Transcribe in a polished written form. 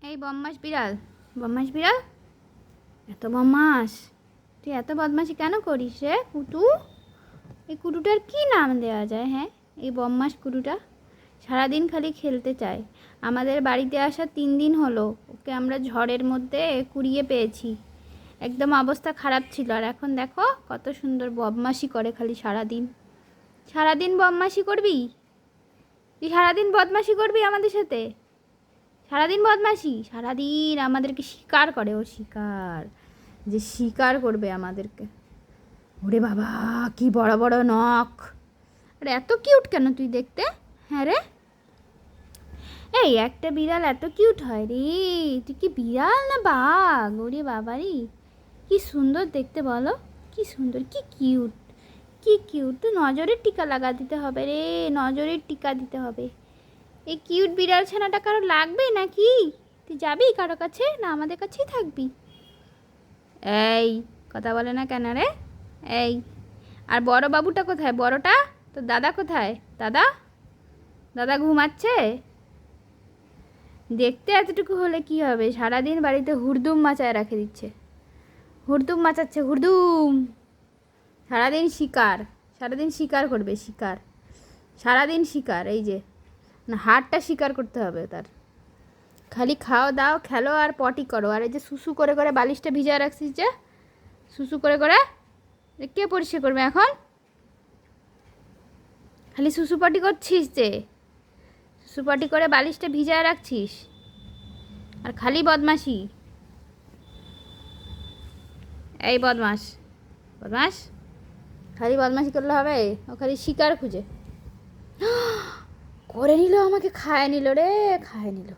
এই বদমাস বিড়াল, বদমাস বিড়াল, এত বদমাস, তুই এত বদমাশি কেন করিস রে কুটু? এই কুটুটার কি নাম দেওয়া যায়? হ্যাঁ, এই বদমাস কুটুটা সারাদিন খালি খেলতে চায়। আমাদের বাড়িতে আসা 3 দিন হলো, ওকে আমরা ঝড়ের মধ্যে কুড়িয়ে পেয়েছি। একদম অবস্থা খারাপ ছিল, আর এখন দেখো কত সুন্দর বদমাশি করে খালি সারাদিন। সারাদিন বদমাশি করবি? তুই সারাদিন বদমাশি করবি আমাদের সাথে? সারাদিন বদমাশি, সারাদিন আমাদেরকে শিকার করে, ও শিকার, যে শিকার করবে আমাদেরকে। ওরে বাবা, কি বড় বড় নখ! আরে এত কিউট কেন তুই দেখতে? হ্যাঁ রে, এই একটা বিড়াল এত কিউট হয় রে? তুই কি বিড়াল না বাঘ? ওরে বাবারি, কি সুন্দর দেখতে বলো, কি সুন্দর, কি কিউট, কি কিউট! তো নজরের টিকা লাগা দিতে হবে রে, নজরের টিকা দিতে হবে। এই কিউট বিড়াল ছানাটা কারো লাগবে নাকি? তুই যাবি কারো কাছে, না আমাদের কাছেই থাকবি? এই কথা বলে না কেন রে? এই, আর বড় বাবুটা কোথায়? বড়টা তো, দাদা কোথায়? দাদা, দাদা ঘুমাচ্ছে? দেখতে এতটুকু হলে কি হবে, সারাদিন বাড়িতে হুড়দুম মাচায় রেখে দিচ্ছে, হুড়দুম মাচাচ্ছে, হুড়দুম। সারাদিন শিকার, সারাদিন শিকার করবে, শিকার, সারাদিন শিকার। এই যে না, হাড়টা শিকার করতে হবে তার। খালি খাও দাও, খেলো আর পটি করো। আর এই যে সুসু করে করে বালিশটা ভিজায় রাখছিস, যে সুসু করে করে কে পরিষ্কার করবে এখন? খালি সুসু পটি করছিস, যে সুসু পটি করে বালিশটা ভিজায় রাখছিস, আর খালি বদমাশি। এই বদমাস, বদমাস, খালি বদমাশি করলে হবে? ও খালি শিকার খুঁজে করে নিল, আমাকে খায় নিল রে, খায় নিল।